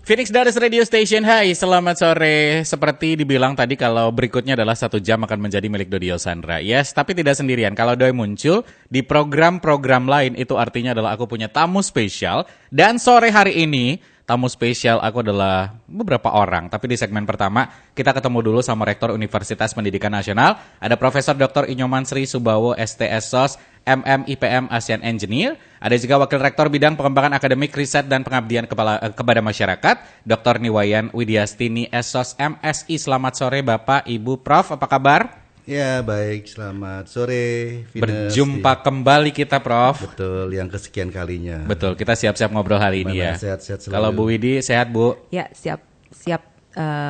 Phoenix Dares Radio Station, hai, selamat sore. Seperti dibilang tadi kalau berikutnya adalah 1 jam akan menjadi milik Dodi Osandra. Yes, tapi tidak sendirian. Kalau Doi muncul di program-program lain, itu artinya adalah aku punya tamu spesial. Dan sore hari ini, tamu spesial aku adalah beberapa orang. Tapi di segmen pertama, kita ketemu dulu sama Rektor Universitas Pendidikan Nasional. Ada Profesor Dr. Inyoman Sri Subawo, STS-SOS, IPM ASEAN Engineer. Ada juga Wakil Rektor Bidang Pengembangan Akademik, Riset, dan Pengabdian kepada Masyarakat, Dr. Niwayan Widyastini, SOS MSI. Selamat sore Bapak, Ibu, Prof. Apa kabar? Ya, baik. Selamat sore, Venus. Berjumpa kembali kita, Prof. Betul, yang kesekian kalinya. Betul, kita siap-siap ngobrol hari ini ya. Sehat-sehat selalu. Kalau Bu Widi, sehat Bu? Ya, siap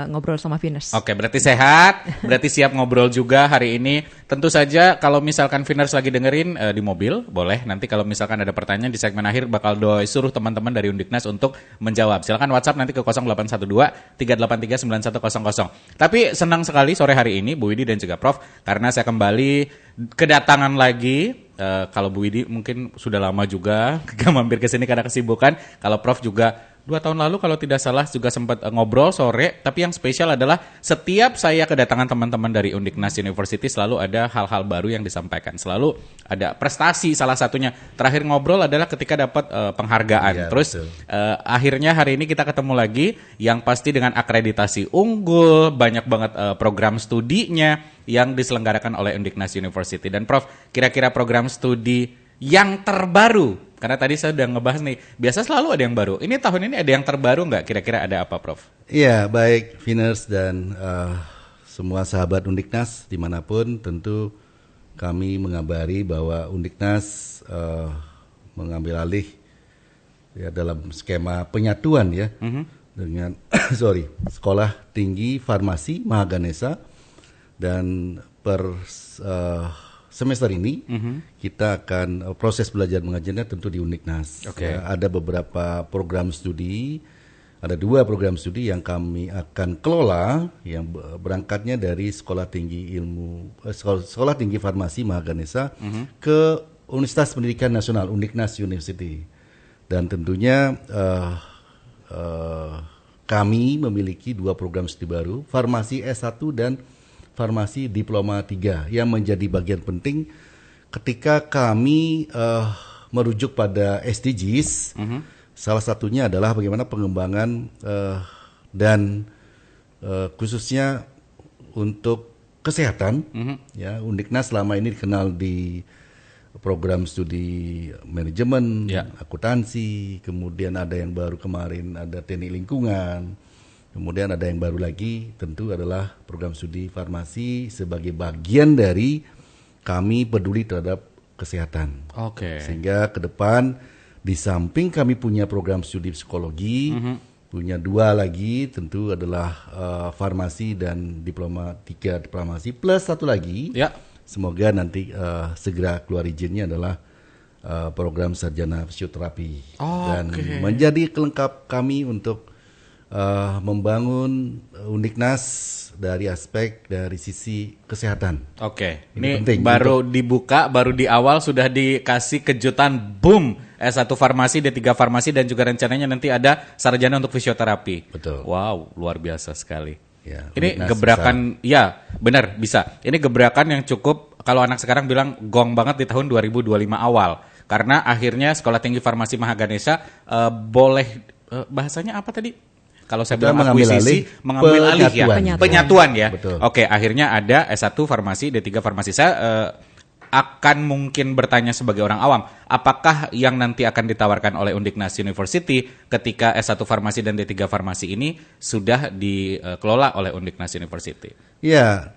ngobrol sama Venus. Oke, berarti sehat, berarti siap ngobrol juga hari ini. Tentu saja kalau misalkan Venus lagi dengerin di mobil, boleh. Nanti kalau misalkan ada pertanyaan di segmen akhir bakal Doi suruh teman-teman dari Undiknas untuk menjawab. Silakan WhatsApp nanti ke 0812-383-9100. Tapi senang sekali sore hari ini Bu Widi dan juga Prof, karena saya kembali kedatangan lagi. Kalau Bu Widi mungkin sudah lama juga gak mampir ke sini karena kesibukan. Kalau Prof juga 2 tahun lalu kalau tidak salah juga sempat ngobrol sore. Tapi yang spesial adalah setiap saya kedatangan teman-teman dari Undiknas University selalu ada hal-hal baru yang disampaikan. Selalu ada prestasi salah satunya. Terakhir ngobrol adalah ketika dapat penghargaan. Ya, terus akhirnya hari ini kita ketemu lagi yang pasti dengan akreditasi unggul. Banyak banget program studinya yang diselenggarakan oleh Undiknas University. Dan Prof, kira-kira program studi yang terbaru, karena tadi saya udah ngebahas nih, biasa selalu ada yang baru. Ini tahun ini ada yang terbaru nggak? Kira-kira ada apa, Prof? Iya, baik Venus dan semua sahabat Undiknas dimanapun, tentu kami mengabari bahwa Undiknas mengambil alih ya dalam skema penyatuan ya dengan Sekolah Tinggi Farmasi Mahaganesha, dan per semester ini kita akan proses belajar mengajarnya tentu di Undiknas. Okay. Ada beberapa program studi, ada 2 program studi yang kami akan kelola yang berangkatnya dari Sekolah Tinggi Farmasi Mahaganesha ke Universitas Pendidikan Nasional Undiknas University. Dan tentunya kami memiliki 2 program studi baru, Farmasi S1 dan Farmasi Diploma 3, yang menjadi bagian penting ketika kami merujuk pada SDGs. Salah satunya adalah bagaimana pengembangan dan khususnya untuk kesehatan. Ya, Undiknas selama ini dikenal di program studi manajemen, akuntansi, kemudian ada yang baru kemarin ada teknik lingkungan. Kemudian ada yang baru lagi tentu adalah program studi farmasi sebagai bagian dari kami peduli terhadap kesehatan. Oke. Sehingga ke depan di samping kami punya program studi psikologi, punya 2 lagi tentu adalah farmasi dan diploma 3 farmasi plus 1 lagi. Ya. Semoga nanti segera keluar izinnya adalah program sarjana fisioterapi. Dan menjadi kelengkap kami untuk membangun Undiknas dari aspek dari sisi kesehatan. Oke, Ini ini penting baru dibuka, baru di awal sudah dikasih kejutan, boom, S1 farmasi, D3 farmasi, dan juga rencananya nanti ada sarjana untuk fisioterapi. Betul. Wow, luar biasa sekali. Ya, Ini Undiknas gebrakan, ya benar bisa. Ini gebrakan yang cukup, kalau anak sekarang bilang gong banget di tahun 2025 awal. Karena akhirnya Sekolah Tinggi Farmasi Mahaganesha boleh, bahasanya apa tadi? Kalau saya bilang akuisisi, mengambil alih ya, penyatuan ya. Betul. Oke, akhirnya ada S1 farmasi, D3 farmasi. Saya akan mungkin bertanya sebagai orang awam, apakah yang nanti akan ditawarkan oleh Undiknas University ketika S1 farmasi dan D3 farmasi ini sudah dikelola oleh Undiknas University? Ya,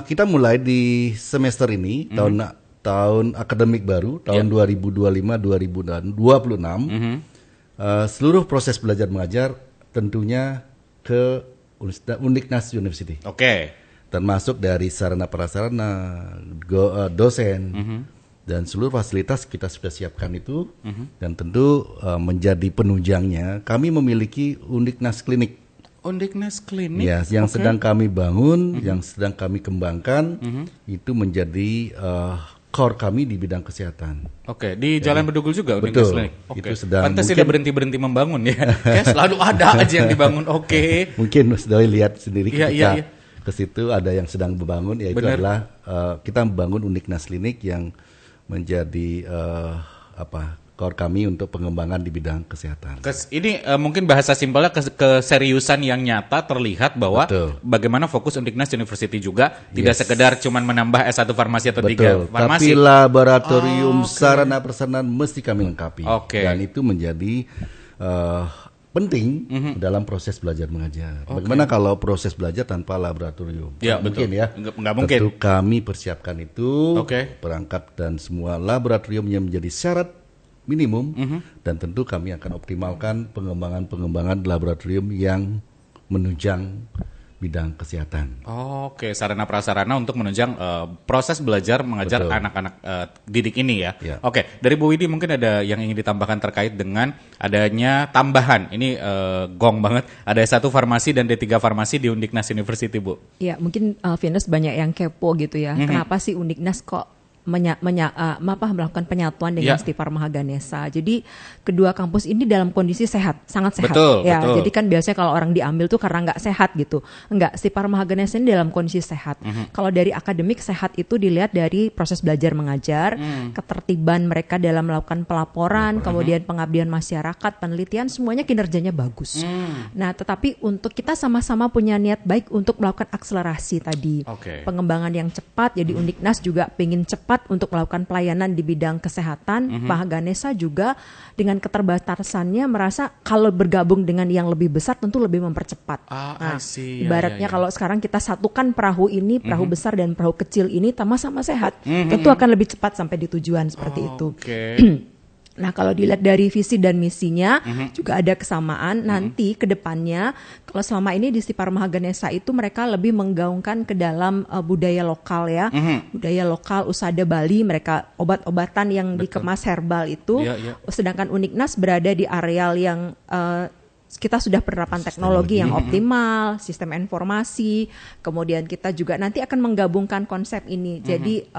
kita mulai di semester ini, tahun akademik baru, tahun 2025-2026, seluruh proses belajar mengajar tentunya ke Undiknas University. Oke. Termasuk dari sarana prasarana, dosen, dan seluruh fasilitas kita sudah siapkan itu. Dan tentu menjadi penunjangnya kami memiliki Undiknas Klinik. Undiknas Klinik? Ya, yang sedang kami bangun, yang sedang kami kembangkan, itu menjadi core kami di bidang kesehatan. Oke, di Jalan Bedugul juga Uniknas Betul, Klinik. Oke. itu sedang Pantes mungkin- tidak berhenti membangun ya. Kayak selalu ada aja yang dibangun. Oke. Mungkin Mas Doi lihat sendiri Iya, ketika iya, iya. ke situ ada yang sedang membangun, yaitu Benar. adalah kita membangun Uniknas Klinik yang menjadi core kami untuk pengembangan di bidang kesehatan. Ini mungkin bahasa simpelnya keseriusan yang nyata terlihat bahwa Betul. bagaimana fokus Uniknas University juga tidak sekedar cuman menambah S1 farmasi atau 3 Betul, farmasi. tapi laboratorium sarana prasarana mesti kami lengkapi. Oke. Dan itu menjadi penting dalam proses belajar mengajar. Bagaimana kalau proses belajar tanpa laboratorium? Ya, Nggak mungkin betul. ya. Nggak mungkin. Tentu kami persiapkan itu, Oke. perangkat dan semua laboratorium yang menjadi syarat minimum, dan tentu kami akan optimalkan pengembangan laboratorium yang menunjang bidang kesehatan. Oke, sarana prasarana untuk menunjang proses belajar mengajar Betul. anak-anak didik ini ya. Ya. Oke, dari Bu Widi mungkin ada yang ingin ditambahkan terkait dengan adanya tambahan. Ini gong banget. Ada S1 farmasi dan D3 farmasi di Undiknas University, Bu. Ya, mungkin Venus banyak yang kepo gitu ya. Kenapa sih Undiknas kok melakukan penyatuan dengan Ya. Stipa Mahaganesa. Jadi kedua kampus ini dalam kondisi sehat, sangat sehat. Betul, ya, betul. jadi kan biasanya kalau orang diambil tuh karena nggak sehat gitu. Enggak, Stipa Mahaganesa ini dalam kondisi sehat. Kalau dari akademik sehat itu dilihat dari proses belajar mengajar, ketertiban mereka dalam melakukan pelaporan, kemudian pengabdian masyarakat, penelitian, semuanya kinerjanya bagus. Nah, tetapi untuk kita sama-sama punya niat baik untuk melakukan akselerasi tadi. Oke. Pengembangan yang cepat, jadi Undiknas juga pengen cepat untuk melakukan pelayanan di bidang kesehatan. Mahaganesa juga dengan keterbatasannya merasa kalau bergabung dengan yang lebih besar tentu lebih mempercepat. I see. Ya, Ibaratnya ya, ya. kalau sekarang kita satukan perahu ini, perahu besar dan perahu kecil ini sama-sama sehat, tentu akan lebih cepat sampai di tujuan seperti itu. Oke. Nah, kalau dilihat dari visi dan misinya juga ada kesamaan. Nanti ke depannya, kalau selama ini di Stipa Mahaganesa itu mereka lebih menggaungkan ke dalam budaya lokal ya. Budaya lokal Usada Bali, mereka obat-obatan yang dikemas herbal itu. Iya, iya. Sedangkan Uniknas berada di areal yang kita sudah penerapan teknologi yang optimal, sistem informasi. Kemudian kita juga nanti akan menggabungkan konsep ini. Jadi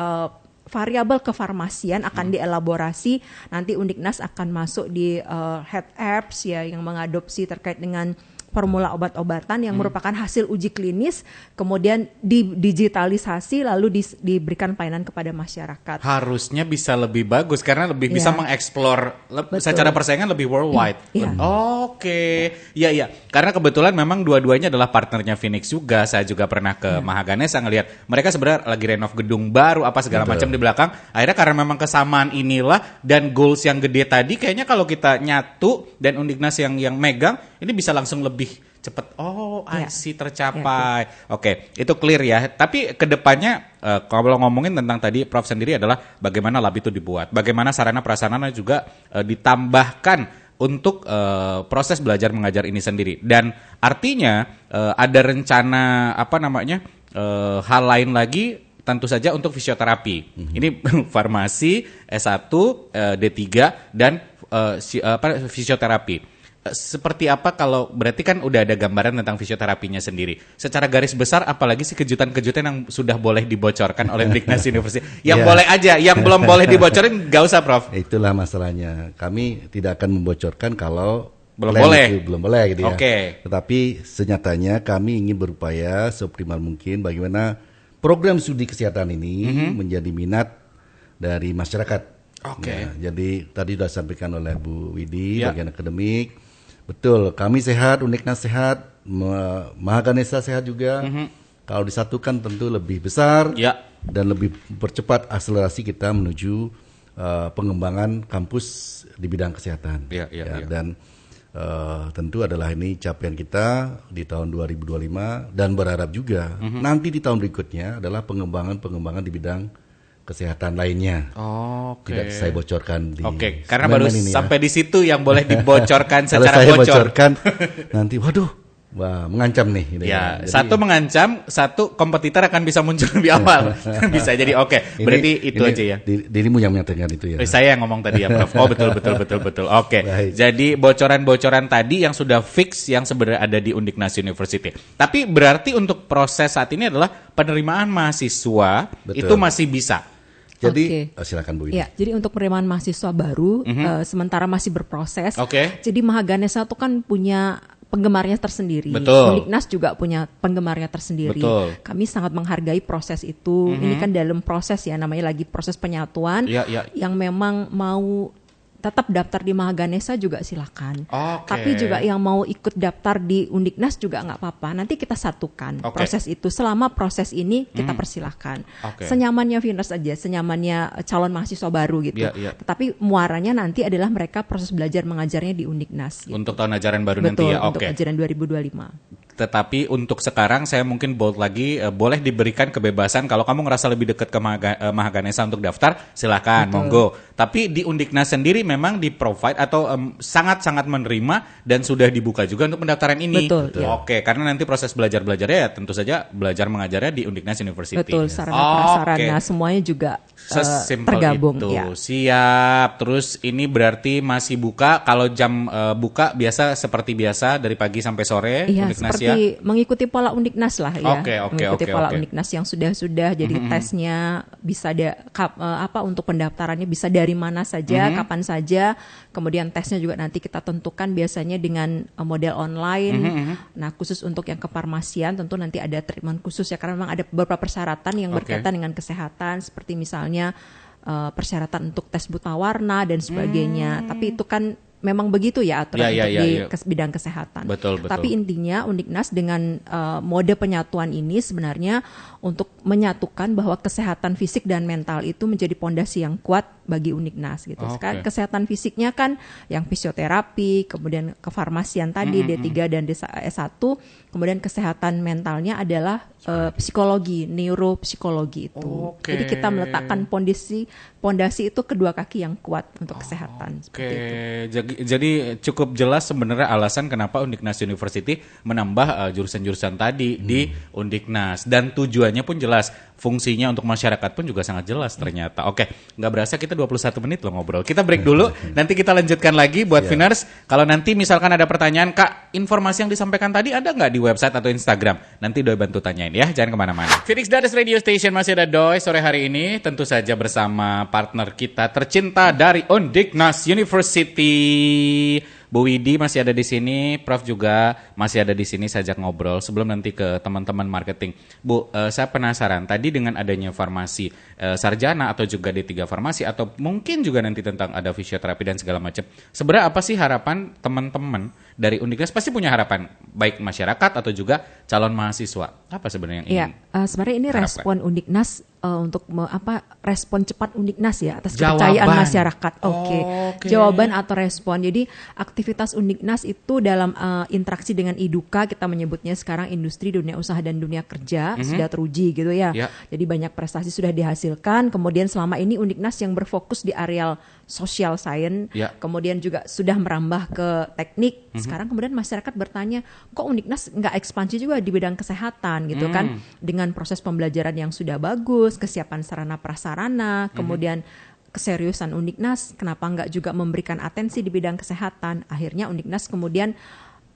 variabel kefarmasian akan dielaborasi. Nanti Undiknas akan masuk di head apps ya yang mengadopsi terkait dengan formula obat-obatan yang merupakan hasil uji klinis, kemudian didigitalisasi lalu diberikan pelayanan kepada masyarakat. Harusnya bisa lebih bagus karena lebih bisa Ya. mengeksplor Betul. secara persaingan lebih worldwide. Iya. Oke, iya. Karena kebetulan memang dua-duanya adalah partnernya Phoenix juga. Saya juga pernah ke Mahaganesa ngelihat mereka sebenarnya lagi renov gedung baru apa segala macam di belakang. Akhirnya karena memang kesamaan inilah dan goals yang gede tadi kayaknya kalau kita nyatu dan Undiknas yang megang ini bisa langsung lebih cepat. Oh, I Ya. see, tercapai. Oke, itu clear ya. Tapi kedepannya kalau ngomongin tentang tadi Prof sendiri adalah bagaimana lab itu dibuat, bagaimana sarana prasarana juga ditambahkan untuk proses belajar mengajar ini sendiri. Dan artinya ada rencana hal lain lagi tentu saja untuk fisioterapi. Ini farmasi S1, D3 dan fisioterapi. Seperti apa kalau berarti kan udah ada gambaran tentang fisioterapinya sendiri. Secara garis besar apalagi sih kejutan-kejutan yang sudah boleh dibocorkan oleh Undiknas University? Yang Ya. boleh aja, yang belum boleh dibocorin gak usah, Prof. Itulah masalahnya. Kami tidak akan membocorkan kalau Belum plan boleh. itu belum boleh gitu ya. Oke. Tetapi senyatanya kami ingin berupaya seoptimal mungkin bagaimana program studi kesehatan ini menjadi minat dari masyarakat. Oke. Ya, jadi tadi sudah disampaikan oleh Bu Widi Ya. bagian akademik. Betul, kami sehat, Undiknas sehat, Mahaganesa sehat juga. Kalau disatukan tentu lebih besar Ya. dan lebih percepat akselerasi kita menuju pengembangan kampus di bidang kesehatan. Ya. Dan tentu adalah ini capaian kita di tahun 2025 dan berharap juga nanti di tahun berikutnya adalah pengembangan di bidang kesehatan lainnya. Oke. Tidak saya bocorkan di Oke, karena segmen baru ini ya. sampai di situ yang boleh dibocorkan Kalau secara saya bocor. bocorkan nanti waduh, wah mengancam nih ini Ya, Jadi, satu mengancam, satu kompetitor akan bisa muncul lebih awal. Bisa jadi oke. Berarti itu ini aja ya. Dirimu yang menyatakan itu ya. Saya yang ngomong tadi ya, Prof. Oh, betul. Oke. Baik. Jadi bocoran-bocoran tadi yang sudah fix yang sebenarnya ada di Undiknas University. Tapi berarti untuk proses saat ini adalah penerimaan mahasiswa Betul. itu masih bisa. Jadi silakan Bu Widi. Ya, jadi untuk penerimaan mahasiswa baru sementara masih berproses. Jadi Mahaganesha itu kan punya penggemarnya tersendiri. Betul. Undiknas juga punya penggemarnya tersendiri. Betul. Kami sangat menghargai proses itu. Ini kan dalam proses ya, namanya lagi proses penyatuan. Yang memang mau tetap daftar di Mahaganesha juga silakan. Tapi juga yang mau ikut daftar di Undiknas juga nggak apa-apa. Nanti kita satukan proses itu. Selama proses ini kita persilahkan. Senyamannya Viners aja, senyamannya calon mahasiswa baru gitu. Tetapi muaranya nanti adalah mereka proses belajar mengajarnya di Undiknas. Gitu. Untuk tahun ajaran baru Betul, nanti ya. Untuk ajaran 2025. Tetapi untuk sekarang saya mungkin bold lagi, boleh diberikan kebebasan kalau kamu ngerasa lebih dekat ke Mahaganesha untuk daftar, silakan, monggo. Tapi di Undiknas sendiri memang di-provide atau sangat-sangat menerima dan sudah dibuka juga untuk pendaftaran ini. Betul. Oke, karena nanti proses belajarnya ya tentu saja belajar mengajarnya di Undiknas University. Betul, sarana-prasarana semuanya juga tergabung. Itu. Ya. Siap. Terus ini berarti masih buka, kalau jam buka biasa seperti biasa dari pagi sampai sore. Iya, Undiknas seperti mengikuti pola Undiknas lah ya. Mengikuti pola Undiknas yang sudah. Jadi tesnya bisa untuk pendaftarannya bisa dari mana saja, kapan saja. Kemudian tesnya juga nanti kita tentukan biasanya dengan model online. Nah, khusus untuk yang kefarmasian tentu nanti ada treatment khusus ya, karena memang ada beberapa persyaratan yang berkaitan dengan kesehatan, seperti misalnya persyaratan untuk tes buta warna dan sebagainya. Tapi itu kan memang begitu ya aturan di bidang kesehatan. Betul. Tapi intinya Undiknas dengan mode penyatuan ini sebenarnya untuk menyatukan bahwa kesehatan fisik dan mental itu menjadi pondasi yang kuat bagi Undiknas gitu. Kesehatan fisiknya kan yang fisioterapi, kemudian kefarmasian tadi D3 dan S1, kemudian kesehatan mentalnya adalah psikologi, neuropsikologi itu. Jadi kita meletakkan pondasi itu kedua kaki yang kuat untuk kesehatan seperti itu. Jadi cukup jelas sebenarnya alasan kenapa Undiknas University menambah jurusan-jurusan tadi di Undiknas, dan tujuannya pun jelas, fungsinya untuk masyarakat pun juga sangat jelas ternyata. Nggak berasa kita 21 menit loh ngobrol. Kita break dulu, nanti kita lanjutkan lagi buat Viners. Kalau nanti misalkan ada pertanyaan, Kak, informasi yang disampaikan tadi ada nggak di website atau Instagram? Nanti Doi bantu tanyain ya, jangan kemana-mana. Phoenix Dadas Radio Station masih ada Doi sore hari ini, tentu saja bersama partner kita tercinta dari Undiknas University. Bu Widi masih ada di sini, Prof juga masih ada di sini, saya ajak ngobrol sebelum nanti ke teman-teman marketing. Bu, saya penasaran tadi dengan adanya farmasi sarjana atau juga D3 farmasi atau mungkin juga nanti tentang ada fisioterapi dan segala macam. Sebenarnya apa sih harapan teman-teman dari Undiknas? Pasti punya harapan baik masyarakat atau juga calon mahasiswa. Apa sebenarnya yang ingin? Sebenarnya ini harapkan? respon Undiknas untuk respon cepat Undiknas ya atas kepercayaan masyarakat. Jawaban atau respon. Jadi aktivitas Undiknas itu dalam interaksi dengan IDUKA, kita menyebutnya sekarang industri, dunia usaha dan dunia kerja sudah teruji gitu ya. Jadi banyak prestasi sudah dihasilkan. Kemudian selama ini Undiknas yang berfokus di areal social science, kemudian juga sudah merambah ke teknik. Sekarang kemudian masyarakat bertanya, kok Undiknas nggak ekspansi juga di bidang kesehatan gitu kan? Dengan proses pembelajaran yang sudah bagus, kesiapan sarana prasarana, kemudian keseriusan Undiknas, kenapa nggak juga memberikan atensi di bidang kesehatan? Akhirnya Undiknas kemudian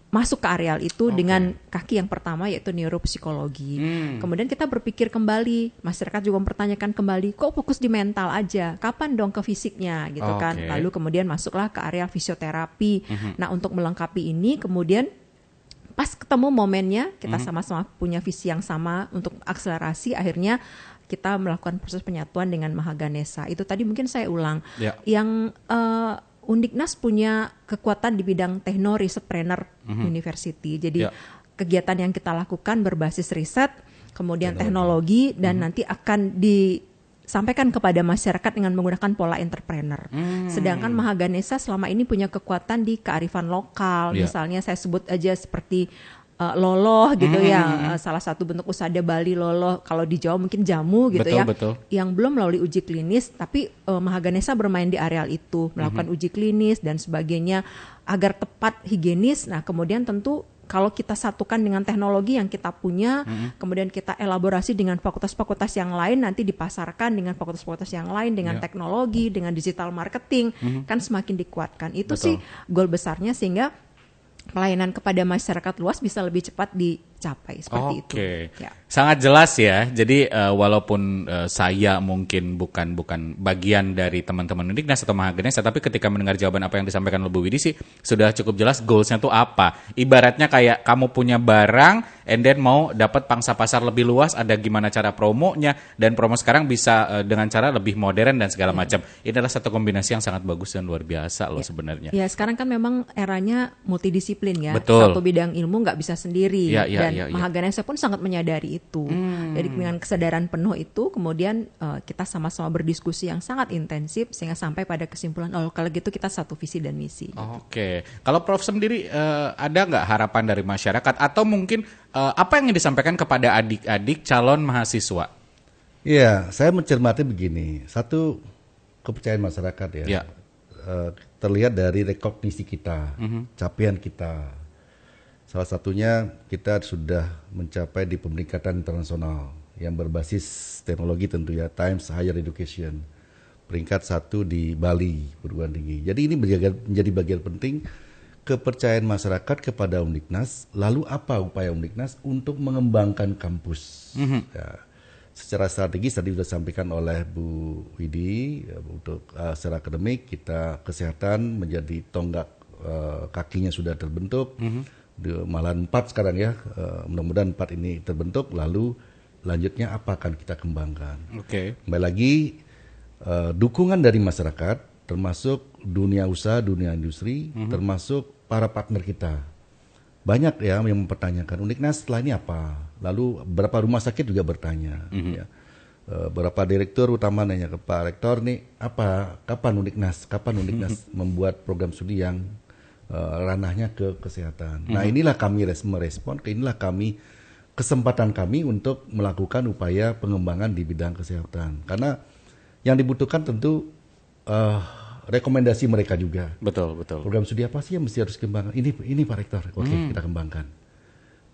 masuk ke areal itu dengan kaki yang pertama yaitu neuropsikologi. Kemudian kita berpikir kembali, masyarakat juga mempertanyakan kembali, kok fokus di mental aja? Kapan dong ke fisiknya gitu kan? Lalu kemudian masuklah ke area fisioterapi. Nah, untuk melengkapi ini kemudian pas ketemu momennya, kita sama-sama punya visi yang sama untuk akselerasi, akhirnya kita melakukan proses penyatuan dengan Mahaganesha. Itu tadi mungkin saya ulang. Yang Undiknas punya kekuatan di bidang Techno-Research-Planner University. Jadi kegiatan yang kita lakukan berbasis riset, kemudian teknologi, dan nanti akan disampaikan kepada masyarakat dengan menggunakan pola entrepreneur. Sedangkan Mahaganesha selama ini punya kekuatan di kearifan lokal. Misalnya saya sebut aja seperti loloh gitu ya, salah satu bentuk usaha Bali loloh, kalau di Jawa mungkin jamu gitu yang belum melalui uji klinis, tapi Mahaganesha bermain di areal itu, melakukan uji klinis dan sebagainya agar tepat higienis. Nah kemudian tentu kalau kita satukan dengan teknologi yang kita punya, kemudian kita elaborasi dengan fakultas-fakultas yang lain, nanti dipasarkan dengan fakultas-fakultas yang lain, dengan teknologi, dengan digital marketing, kan semakin dikuatkan. Itu sih goal besarnya, sehingga pelayanan kepada masyarakat luas bisa lebih cepat capai seperti itu. Ya. Sangat jelas ya. Jadi walaupun saya mungkin bukan bagian dari teman-teman Undiknas atau Mahaganesha, tapi ketika mendengar jawaban apa yang disampaikan oleh Bu Widi sih sudah cukup jelas goalsnya tuh apa. Ibaratnya kayak kamu punya barang and then mau dapat pangsa pasar lebih luas, ada gimana cara promonya, dan promo sekarang bisa dengan cara lebih modern dan segala macam. Ini adalah satu kombinasi yang sangat bagus dan luar biasa loh sebenarnya. Ya, sekarang kan memang eranya multidisiplin ya. Betul. Satu bidang ilmu nggak bisa sendiri. Dan ya. Mahaganesha pun sangat menyadari itu. Jadi dengan kesadaran penuh itu, kemudian kita sama-sama berdiskusi yang sangat intensif sehingga sampai pada kesimpulan, oh kalau gitu kita satu visi dan misi. Oke. Kalau Prof sendiri ada nggak harapan dari masyarakat atau mungkin apa yang ingin disampaikan kepada adik-adik calon mahasiswa? Iya, saya mencermati begini. Satu, kepercayaan masyarakat ya. Terlihat dari rekognisi kita, capaian kita. Salah satunya kita sudah mencapai di peringkatan internasional yang berbasis teknologi tentu ya, Times Higher Education. Peringkat 1 di Bali, perguruan tinggi. Jadi ini menjadi bagian penting kepercayaan masyarakat kepada Undiknas. Lalu apa upaya Undiknas untuk mengembangkan kampus? Ya, secara strategis tadi sudah disampaikan oleh Bu Widi, untuk secara akademik kita kesehatan menjadi tonggak kakinya sudah terbentuk. Malahan 4 sekarang ya, mudah-mudahan 4 ini terbentuk, lalu lanjutnya apa akan kita kembangkan. Kembali lagi dukungan dari masyarakat, termasuk dunia usaha, dunia industri, termasuk para partner kita. Banyak ya yang mempertanyakan Undiknas setelah ini apa, lalu berapa rumah sakit juga bertanya. Ya. Beberapa direktur utama nanya ke Pak Rektor nih, kapan Undiknas membuat program studi yang ranahnya ke kesehatan. Nah inilah kami merespon, inilah kesempatan kami untuk melakukan upaya pengembangan di bidang kesehatan. Karena yang dibutuhkan tentu rekomendasi mereka juga. Betul. Program studi apa sih yang mesti harus dikembangkan? Ini Pak Rektor, oke, kita kembangkan.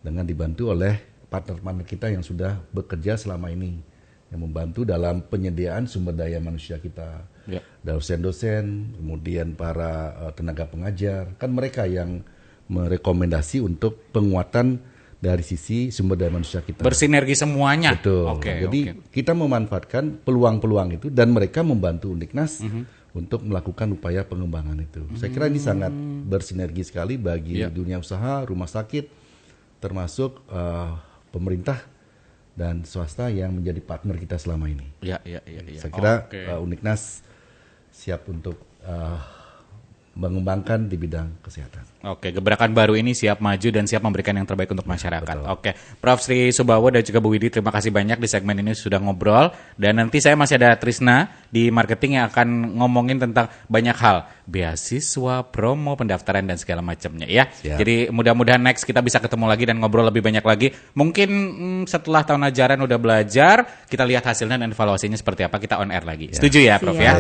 Dengan dibantu oleh partner-partner kita yang sudah bekerja selama ini, yang membantu dalam penyediaan sumber daya manusia kita. Dosen-dosen, kemudian para tenaga pengajar, kan mereka yang merekomendasi untuk penguatan dari sisi sumber daya manusia kita. Bersinergi semuanya. Betul. Jadi kita memanfaatkan peluang-peluang itu dan mereka membantu Undiknas untuk melakukan upaya pengembangan itu. Saya kira ini sangat bersinergi sekali bagi dunia usaha, rumah sakit, termasuk pemerintah dan swasta yang menjadi partner kita selama ini. Saya kira Undiknas siap untuk mengembangkan di bidang kesehatan. Gebrakan baru ini siap maju dan siap memberikan yang terbaik untuk masyarakat. Prof. Sri Subawo dan juga Bu Widi, terima kasih banyak di segmen ini sudah ngobrol. Dan nanti saya masih ada Trisna di marketing yang akan ngomongin tentang banyak hal. Beasiswa, promo, pendaftaran, dan segala macamnya ya. Jadi mudah-mudahan next kita bisa ketemu lagi dan ngobrol lebih banyak lagi. Mungkin setelah tahun ajaran udah belajar, kita lihat hasilnya dan evaluasinya seperti apa, kita on air lagi. Setuju ya Prof ya?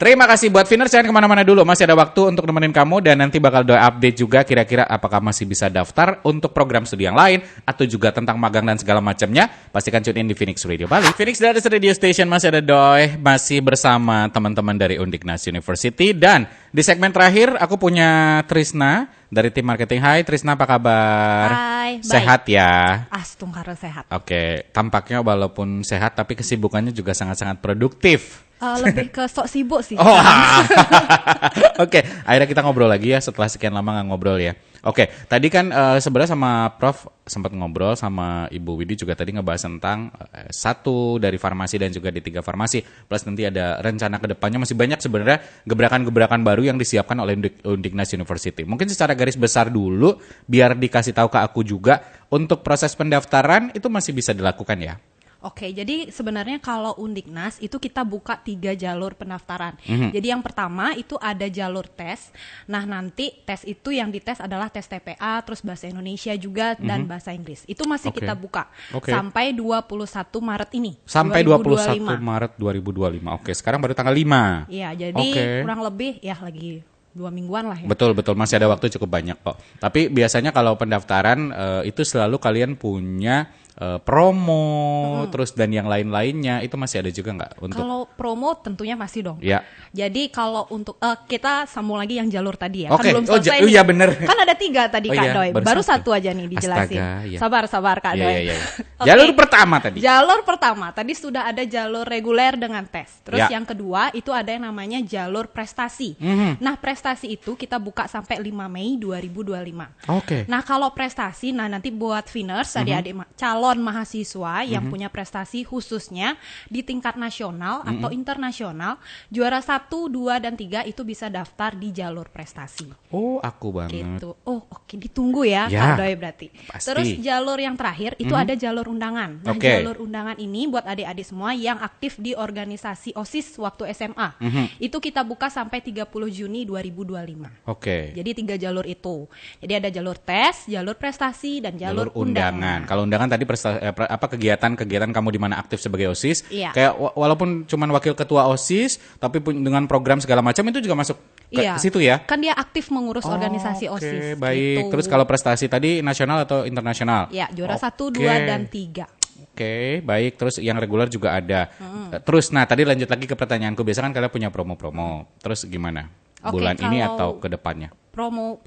Terima kasih buat Viners, jangan kemana-mana dulu. Masih ada waktu untuk nemenin kamu dan nanti bakal update juga kira-kira apakah masih bisa daftar untuk program studi yang lain atau juga tentang magang dan segala macamnya. Pastikan tune in di Phoenix Radio Bali. Phoenix Radio Station, masih ada Doi, masih bersama teman-teman dari Undiknas University, dan di segmen terakhir aku punya Trisna dari tim marketing. Hai Trisna, apa kabar? Hai, sehat baik. Ya? Astungkara sehat. Tampaknya walaupun sehat tapi kesibukannya juga sangat-sangat produktif. Lebih ke sok sibuk sih. Akhirnya kita ngobrol lagi ya setelah sekian lama nggak ngobrol ya. Tadi kan sebenarnya sama Prof sempat ngobrol, sama Ibu Widi juga tadi ngebahas tentang satu dari farmasi dan juga di 3 farmasi. Plus nanti ada rencana ke depannya masih banyak sebenarnya gebrakan-gebrakan baru yang disiapkan oleh Undiknas University. Mungkin secara garis besar dulu biar dikasih tahu ke aku juga, untuk proses pendaftaran itu masih bisa dilakukan ya? Jadi sebenarnya kalau Undiknas itu kita buka 3 jalur pendaftaran. Jadi yang pertama itu ada jalur tes. Nah nanti tes itu yang dites adalah tes TPA, terus bahasa Indonesia juga dan bahasa Inggris. Itu masih kita buka sampai 21 Maret ini. Sampai 21 Maret 2025. Sekarang baru tanggal 5. Iya, jadi kurang lebih ya lagi 2 mingguan lah ya. Betul, masih ada waktu cukup banyak kok. Tapi biasanya kalau pendaftaran itu selalu kalian punya promo, terus dan yang lain-lainnya itu masih ada juga nggak untuk? Kalau promo tentunya masih dong. Ya. Jadi kalau untuk kita sambung lagi yang jalur tadi ya, Oke. kan belum Oh, selesai. iya bener. Kan ada 3 tadi Oh, Kak iya, Doi. baru Baru satu. satu aja nih dijelasin. Astaga, iya. Sabar Kak Iya, Doi. iya, iya. Oke. Jalur pertama tadi. Jalur pertama tadi sudah ada jalur reguler dengan tes. Terus Ya. yang kedua itu ada yang namanya jalur prestasi. Nah, prestasi itu kita buka sampai 5 Mei 2025. Oke. Nah, kalau prestasi, nanti buat Finers, adik-adik calon mahasiswa yang punya prestasi khususnya di tingkat nasional atau internasional, juara 1, 2, dan 3 itu bisa daftar di jalur prestasi. Oh, aku banget. Gitu. Oh, oke, ditunggu ya, Ya, Kak Doi berarti. pasti. Terus jalur yang terakhir itu ada jalur undangan. Nah, Oke. jalur undangan ini buat adik-adik semua yang aktif di organisasi OSIS waktu SMA. Itu kita buka sampai 30 Juni 2025. Oke. Jadi 3 jalur itu. Jadi ada jalur tes, jalur prestasi, dan jalur undangan. Kalau undangan tadi kegiatan kamu di mana aktif sebagai OSIS, Iya. kayak walaupun cuman wakil ketua OSIS, tapi dengan program segala macam itu juga masuk ke situ ya. Kan dia aktif mengurus organisasi Oke, OSIS. baik. gitu. Terus kalau prestasi tadi nasional atau internasional? Ya, juara Oke. 1, 2, dan 3. Oke, baik. Terus yang reguler juga ada. Terus, nah tadi lanjut lagi ke pertanyaanku. Biasa kan kalian punya promo-promo. Terus gimana? Oke, Bulan ini kalau- atau ke depannya? Promo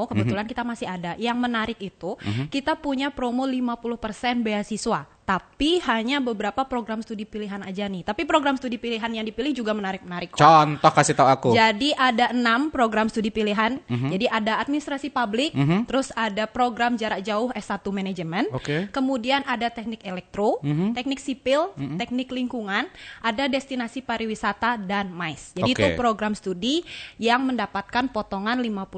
kebetulan kita masih ada. Yang menarik itu kita punya promo 50% beasiswa, tapi hanya beberapa program studi pilihan aja nih. Tapi program studi pilihan yang dipilih juga menarik-menarik kok. Contoh kasih tahu aku. Jadi ada 6 program studi pilihan. Jadi ada administrasi publik, terus ada program jarak jauh S1 manajemen. Oke. Kemudian ada teknik elektro, teknik sipil, teknik lingkungan, ada destinasi pariwisata dan MAIS. Jadi Oke. itu program studi yang mendapatkan potongan 50%.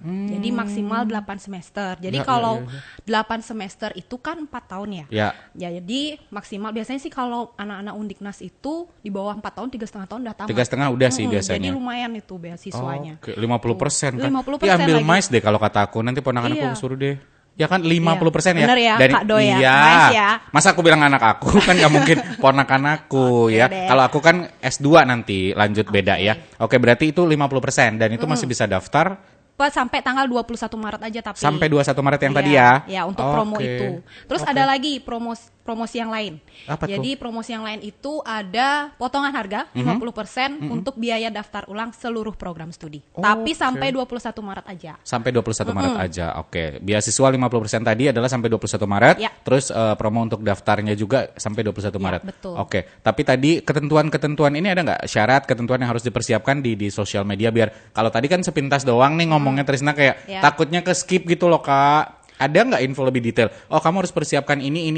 Jadi maksimal 8 semester. Jadi Ya, kalau ya. 8 semester itu kan 4 tahun ya. Ya. Ya, jadi maksimal biasanya sih kalau anak-anak Undiknas itu di bawah 4 tahun, 3,5 tahun udah tamat. 3,5 udah sih biasanya. Jadi lumayan itu beasiswanya. Oke, 50% kan. 50% Ya ambil lagi. MAIS deh kalau kata aku. Nanti ponakan Iya. aku suruh deh. Ya kan 50% ya. Bener ya, Kak Doi ya. Iya. MAIS ya. Masa aku bilang anak aku kan nggak mungkin ponakan aku Oke ya. deh. Kalau aku kan S2 nanti lanjut beda ya. Oke, berarti itu 50% dan itu masih bisa daftar Sampai tanggal 21 Maret aja tapi. sampai 21 Maret yang Iya, tadi ya. Ya, untuk promo Oke. itu. Terus Oke. ada lagi promosi yang lain. Apa tuh? Jadi promosi yang lain itu ada potongan harga 50% untuk biaya daftar ulang seluruh program studi. Tapi Oke. sampai 21 Maret aja. Sampai 21 Maret aja. Oke. Beasiswa 50% tadi adalah sampai 21 Maret. Ya. Terus promo untuk daftarnya juga sampai 21 Ya, Maret. betul. Oke. Tapi tadi ketentuan-ketentuan ini ada nggak syarat ketentuan yang harus dipersiapkan di sosial media biar kalau tadi kan sepintas doang nih ngomongnya Trisna kayak Ya. takutnya ke skip gitu loh Kak. Ada nggak info lebih detail? Oh kamu harus persiapkan ini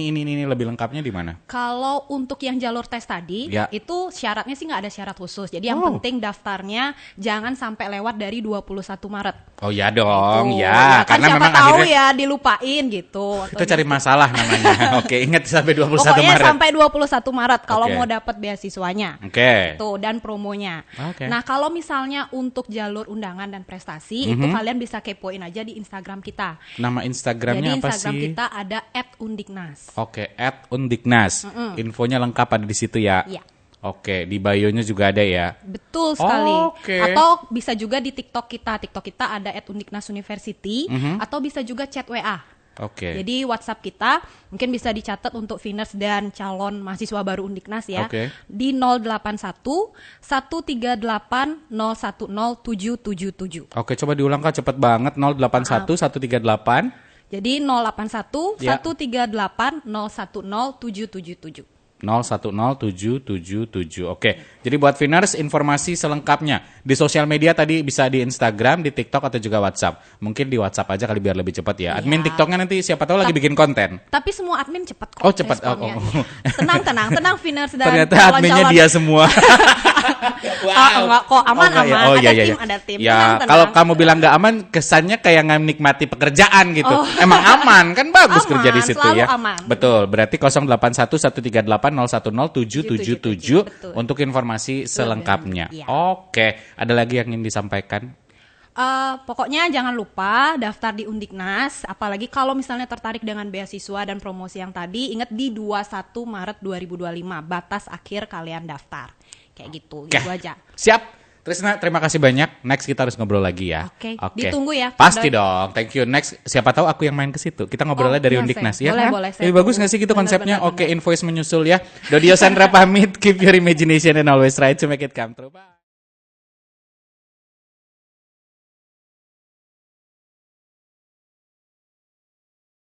lebih lengkapnya di mana? Kalau untuk yang jalur tes tadi, Ya. itu syaratnya sih nggak ada syarat khusus. Jadi yang Oh. penting daftarnya jangan sampai lewat dari 21 Maret. Oh ya dong, Gitu. ya. Kan Karena siapa memang tahu akhirnya ya dilupain gitu. itu cari masalah namanya. Oke, ingat sampai 21 Pokoknya Maret. sampai 21 Maret kalau Oke. mau dapat beasiswanya. Oke. Tuh, dan promonya. Oke. Nah, kalau misalnya untuk jalur undangan dan prestasi itu kalian bisa kepoin aja di Instagram kita. Nama Instagramnya Jadi apa Instagram sih? kita ada @undiknas. Oke, @undiknas. Infonya lengkap ada di situ ya. Iya. Oke, di bio-nya juga ada ya. Betul sekali. Oke. Atau bisa juga di TikTok kita. TikTok kita ada @undiknas university atau bisa juga chat WA. Oke. Jadi WhatsApp kita mungkin bisa dicatat untuk Finers dan calon mahasiswa baru Undiknas ya. Oke. Di 081 138 010 777. Oke, coba diulang Kak, cepet banget. 081 138. Jadi 081 Ya. 138 010 777. 010777. Oke. Jadi buat Finers informasi selengkapnya di sosial media tadi bisa di Instagram, di TikTok atau juga WhatsApp. Mungkin di WhatsApp aja kali biar lebih cepat ya. Admin Iya. TikToknya nanti siapa tahu lagi bikin konten. Tapi semua admin cepat kok. Oh, cepat. responnya. Oh. Tenang Finers dan Ternyata calon-calon. adminnya dia semua. Enggak kok, aman. Oh, ada iya, tim, iya. ada tim. Ya, Tenang. kalau kamu bilang nggak aman, kesannya kayak nggak menikmati pekerjaan gitu. Emang aman kan bagus Aman, kerja di situ selalu ya. aman. Betul. Berarti 081 138 010 777 Betul. untuk informasi selengkapnya. Iya. Oke, ada lagi yang ingin disampaikan? Pokoknya jangan lupa daftar di Undiknas. Apalagi kalau misalnya tertarik dengan beasiswa dan promosi yang tadi, ingat di 21 Maret 2025 batas akhir kalian daftar. Kayak gitu, Oke. gitu aja. Siap. Trisna, terima kasih banyak. Next kita harus ngobrol lagi ya. Oke. Ditunggu ya, Pak Pasti Doi. dong. Thank you. Next, siapa tahu aku yang main ke situ. Kita ngobrolnya dari iya, Undiknas saya. ya. Boleh, kan? boleh, saya Lebih bagus tunggu. nggak sih gitu Benar, konsepnya? benar, Oke, invoice menyusul ya. Dodio Sandra pamit. Keep your imagination and always try to make it come true. Bye.